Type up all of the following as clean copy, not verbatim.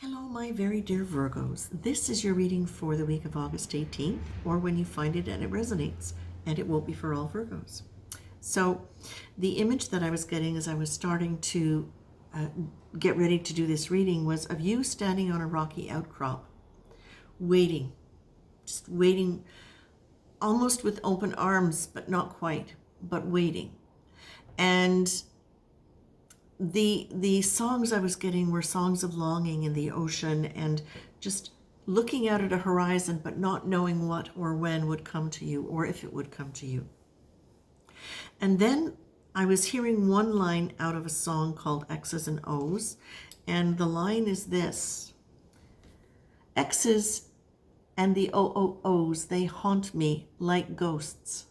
Hello, my very dear Virgos. This is your reading for the week of August 18th, or when you find it and it resonates, and it won't be for all Virgos. So the image that I was getting as I was starting to get ready to do this reading was of you standing on a rocky outcrop, waiting, just waiting, almost with open arms, but not quite, but waiting. And the songs I was getting were songs of longing in the ocean and just looking out at a horizon but not knowing what or when would come to you or if it would come to you. And then I was hearing one line out of a song called X's and O's, and the line is this: X's and the OOOs, they haunt me like ghosts.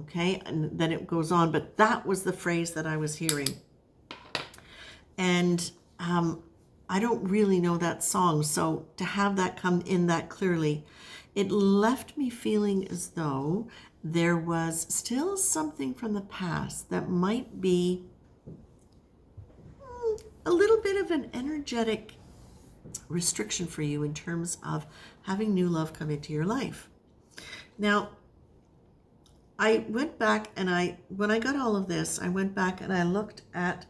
Okay, and then it goes on, but that was the phrase that I was hearing. And I don't really know that song, so to have that come in that clearly, it left me feeling as though there was still something from the past that might be a little bit of an energetic restriction for you in terms of having new love come into your life. Now, I went back and when I got all of this, I went back and I looked at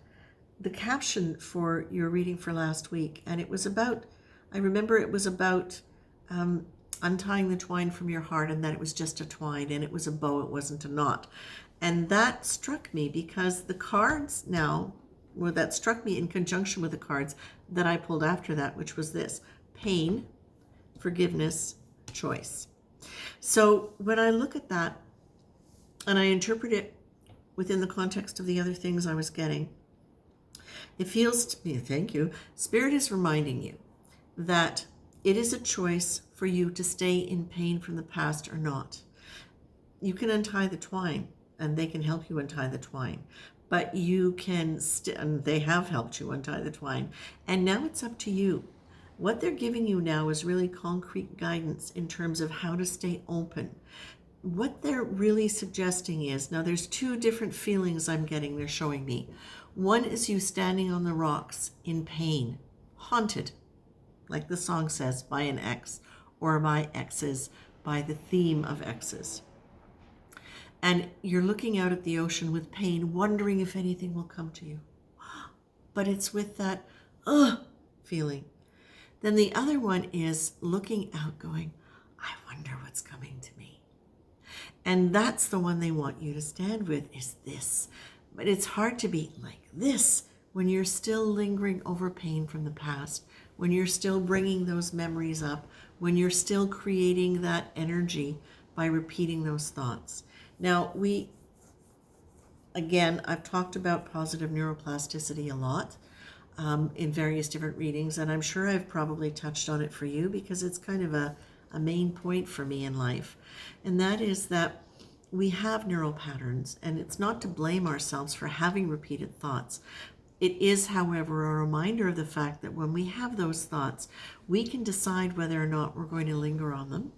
the caption for your reading for last week, and it was about, I remember it was about untying the twine from your heart, and that it was just a twine and it was a bow, it wasn't a knot. And that struck me because the cards now, well, that struck me in conjunction with the cards that I pulled after that, which was this: pain, forgiveness, choice. So when I look at that and I interpret it within the context of the other things I was getting, it feels to me, thank you, Spirit is reminding you that it is a choice for you to stay in pain from the past or not. You can untie the twine, and they can help you untie the twine, but you can, and they have helped you untie the twine, and now it's up to you. What they're giving you now is really concrete guidance in terms of how to stay open. What they're really suggesting is, now there's two different feelings I'm getting, they're showing me. One is you standing on the rocks in pain, haunted, like the song says, by an ex, or by exes, by the theme of exes. And you're looking out at the ocean with pain, wondering if anything will come to you. But it's with that feeling. Then the other one is looking out going, I wonder what's coming to me. And that's the one they want you to stand with, is this. But it's hard to be like this when you're still lingering over pain from the past, when you're still bringing those memories up, when you're still creating that energy by repeating those thoughts. Now, I've talked about positive neuroplasticity a lot in various different readings, and I'm sure I've probably touched on it for you because it's kind of a main point for me in life. And that is that we have neural patterns, and it's not to blame ourselves for having repeated thoughts. It is, however, a reminder of the fact that when we have those thoughts, we can decide whether or not we're going to linger on them,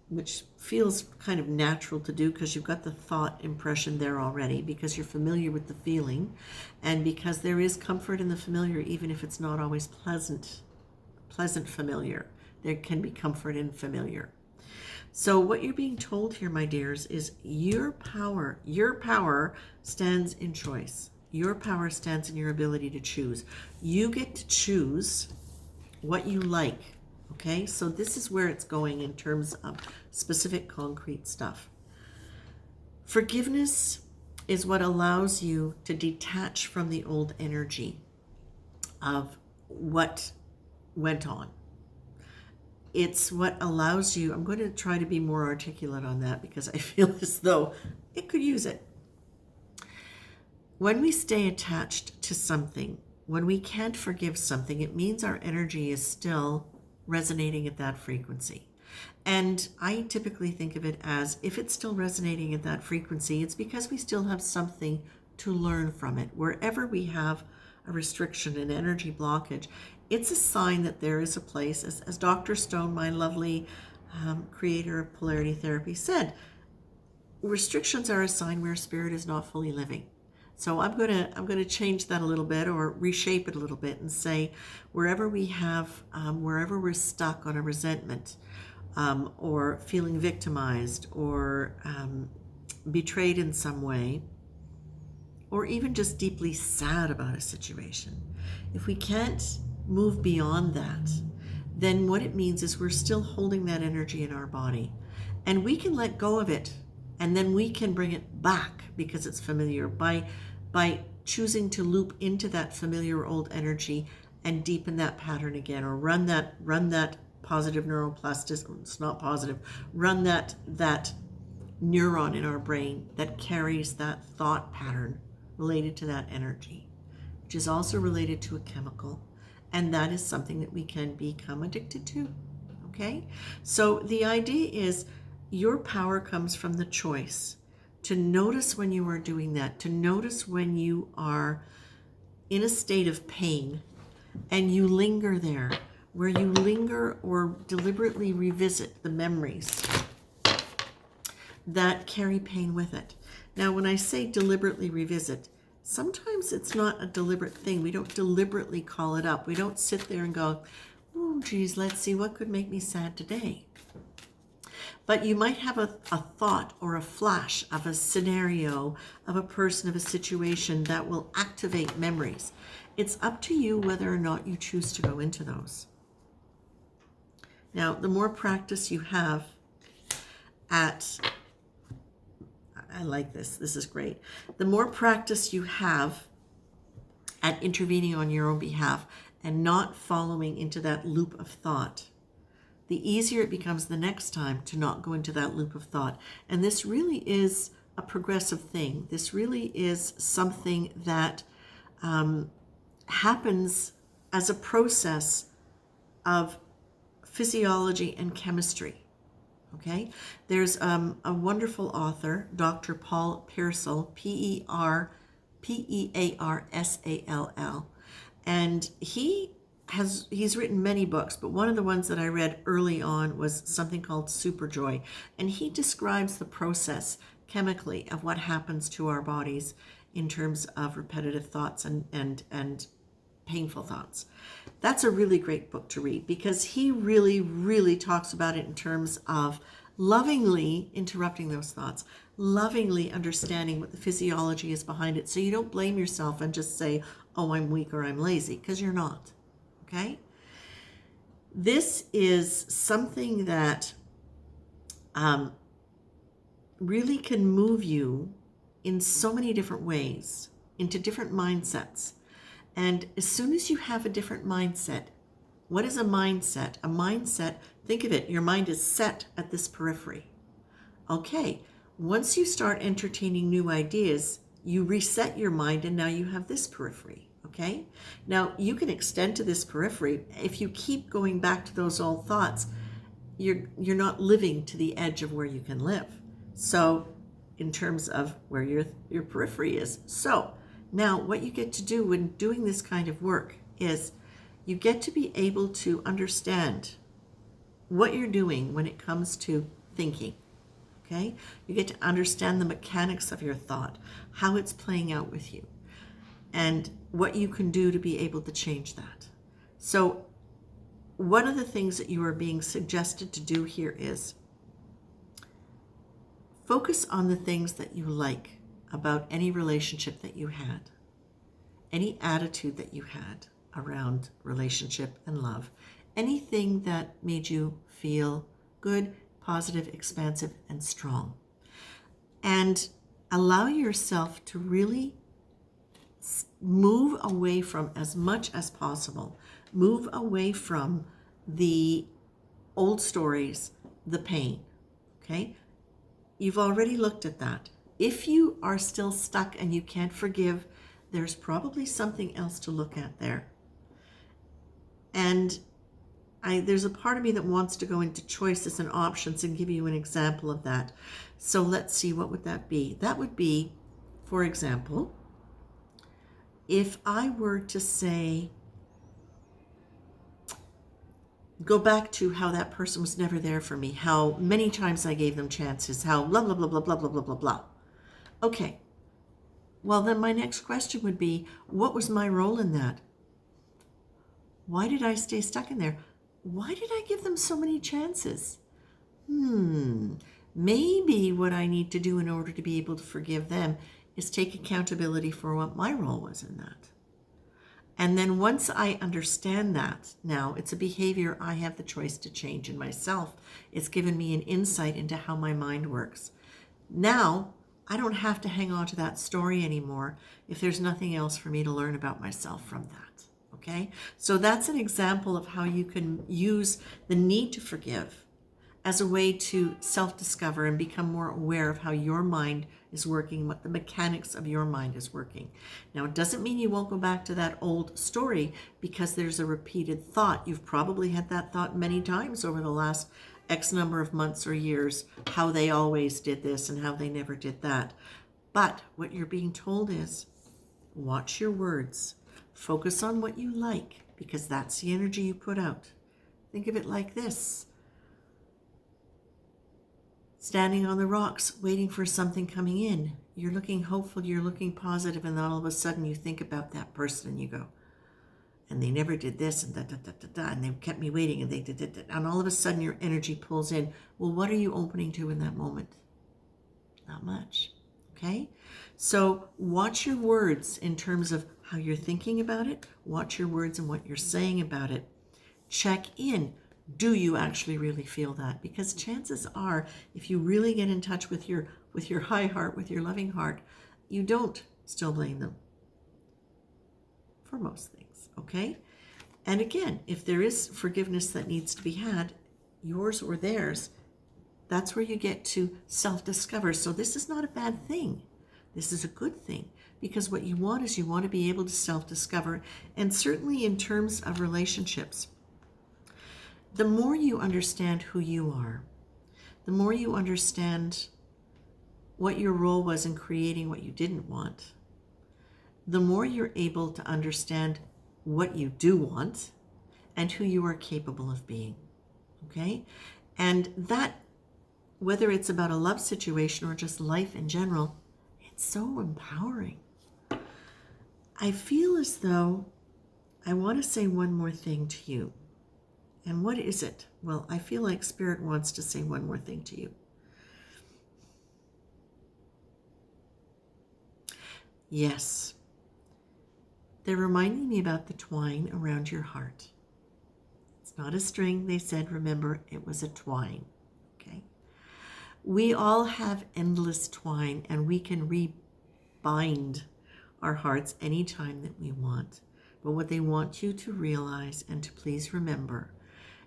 which feels kind of natural to do because you've got the thought impression there already, because you're familiar with the feeling, and because there is comfort in the familiar, even if it's not always pleasant familiar. There can be comfort in familiar. So what you're being told here, my dears, is your power stands in choice. Your power stands in your ability to choose. You get to choose what you like, okay? So this is where it's going in terms of specific concrete stuff. Forgiveness is what allows you to detach from the old energy of what went on. It's what allows you, I'm going to try to be more articulate on that because I feel as though it could use it. When we stay attached to something, when we can't forgive something, it means our energy is still resonating at that frequency. And I typically think of it as, if it's still resonating at that frequency, it's because we still have something to learn from it. Wherever we have a restriction, an energy blockage, it's a sign that there is a place, as Dr. Stone, my lovely creator of polarity therapy, said, restrictions are a sign where spirit is not fully living. So I'm gonna change that a little bit, or reshape it a little bit, and say wherever we're stuck on a resentment, or feeling victimized, or betrayed in some way, or even just deeply sad about a situation, if we can't move beyond that, then what it means is we're still holding that energy in our body, and we can let go of it, and then we can bring it back because it's familiar by choosing to loop into that familiar old energy and deepen that pattern again, or run that positive neuroplasticity. It's not positive. Run that neuron in our brain that carries that thought pattern related to that energy, which is also related to a chemical, and that is something that we can become addicted to. Okay, so the idea is your power comes from the choice to notice when you are doing that, to notice when you are in a state of pain and you linger there, where you linger or deliberately revisit the memories that carry pain with it. Now, when I say deliberately revisit, sometimes it's not a deliberate thing. We don't deliberately call it up. We don't sit there and go, oh, geez, let's see what could make me sad today. But you might have a thought or a flash of a scenario, of a person, of a situation that will activate memories. It's up to you whether or not you choose to go into those. Now, the more practice you have at, I like this, this is great. The more practice you have at intervening on your own behalf and not following into that loop of thought, the easier it becomes the next time to not go into that loop of thought. And this really is a progressive thing. This really is something that happens as a process of physiology and chemistry. Okay? There's a wonderful author, Dr. Paul Pearsall, Pearsall, and he's written many books, but one of the ones that I read early on was something called Superjoy, and he describes the process chemically of what happens to our bodies in terms of repetitive thoughts and painful thoughts. That's a really great book to read because he really, really talks about it in terms of lovingly interrupting those thoughts, lovingly understanding what the physiology is behind it, so you don't blame yourself and just say, oh, I'm weak or I'm lazy, because you're not. Okay? This is something that really can move you in so many different ways, into different mindsets. And as soon as you have a different mindset, what is a mindset? A mindset, think of it, your mind is set at this periphery. Okay, once you start entertaining new ideas, you reset your mind and now you have this periphery. Okay, now you can extend to this periphery. If you keep going back to those old thoughts, you're not living to the edge of where you can live. So in terms of where your periphery is. So now what you get to do when doing this kind of work is you get to be able to understand what you're doing when it comes to thinking. Okay, you get to understand the mechanics of your thought, how it's playing out with you, and what you can do to be able to change that. So one of the things that you are being suggested to do here is focus on the things that you like about any relationship that you had, any attitude that you had around relationship and love, anything that made you feel good, positive, expansive, and strong. And allow yourself to really move away from, as much as possible, move away from the old stories, the pain. Okay? You've already looked at that. If you are still stuck and you can't forgive, there's probably something else to look at there. And there's a part of me that wants to go into choices and options and give you an example of that. So let's see, what would that be? That would be, for example, if I were to say, go back to how that person was never there for me, how many times I gave them chances, how blah, blah, blah, blah, blah, blah, blah, blah, blah. Okay, Well, then my next question would be, what was my role in that? Why did I stay stuck in there? Why did I give them so many chances? Maybe what I need to do in order to be able to forgive them is take accountability for what my role was in that. And then once I understand that, now it's a behavior I have the choice to change in myself. It's given me an insight into how my mind works. Now, I don't have to hang on to that story anymore if there's nothing else for me to learn about myself from that. Okay? So that's an example of how you can use the need to forgive as a way to self-discover and become more aware of how your mind is working, what the mechanics of your mind is working. Now, it doesn't mean you won't go back to that old story because there's a repeated thought. You've probably had that thought many times over the last X number of months or years, how they always did this and how they never did that. But what you're being told is, watch your words. Focus on what you like, because that's the energy you put out. Think of it like this. Standing on the rocks, waiting for something coming in. You're looking hopeful, you're looking positive, and then all of a sudden you think about that person and you go, and they never did this, and and they kept me waiting, and they did it, and all of a sudden your energy pulls in. Well, what are you opening to in that moment? Not much, okay? So watch your words in terms of how you're thinking about it. Watch your words and what you're saying about it. Check in. Do you actually really feel that? Because chances are, if you really get in touch with your high heart, with your loving heart, you don't still blame them for most things, okay? And again, if there is forgiveness that needs to be had, yours or theirs, that's where you get to self-discover. So this is not a bad thing. This is a good thing, because what you want is you want to be able to self-discover. And certainly in terms of relationships, the more you understand who you are, the more you understand what your role was in creating what you didn't want, the more you're able to understand what you do want and who you are capable of being, okay? And that, whether it's about a love situation or just life in general, it's so empowering. I feel as though I want to say one more thing to you. And what is it? Well, I feel like Spirit wants to say one more thing to you. Yes. They're reminding me about the twine around your heart. It's not a string, they said. Remember, it was a twine. Okay? We all have endless twine, and we can rebind our hearts anytime that we want. But what they want you to realize and to please remember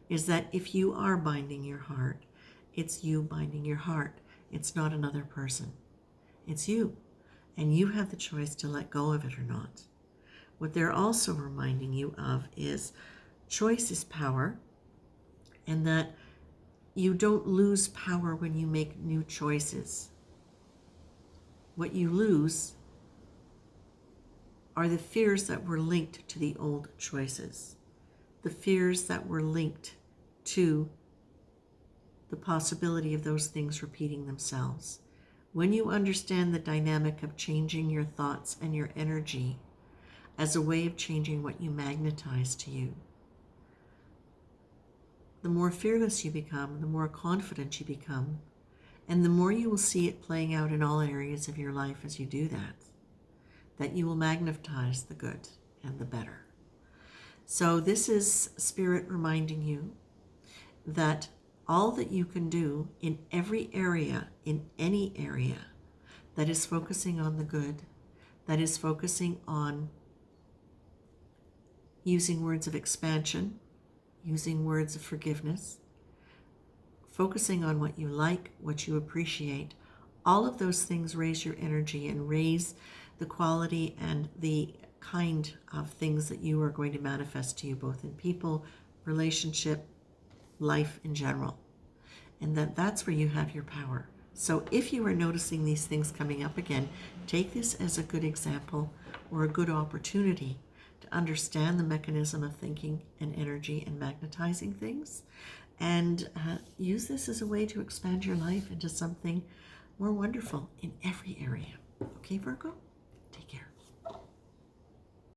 is that if you are binding your heart, it's you binding your heart. It's not another person. It's you. And you have the choice to let go of it or not. What they're also reminding you of is choice is power, and that you don't lose power when you make new choices. What you lose are the fears that were linked to the old choices, the fears that were linked to the possibility of those things repeating themselves. When you understand the dynamic of changing your thoughts and your energy as a way of changing what you magnetize to you, the more fearless you become, the more confident you become, and the more you will see it playing out in all areas of your life as you do that you will magnetize the good and the better. So this is Spirit reminding you that all that you can do in every area, in any area, that is focusing on the good, that is focusing on using words of expansion, using words of forgiveness, focusing on what you like, what you appreciate, all of those things raise your energy and raise the quality and the kind of things that you are going to manifest to you, both in people, relationship, life in general. And that's where you have your power. So if you are noticing these things coming up again, take this as a good example or a good opportunity to understand the mechanism of thinking and energy and magnetizing things, and use this as a way to expand your life into something more wonderful in every area. Okay, Virgo?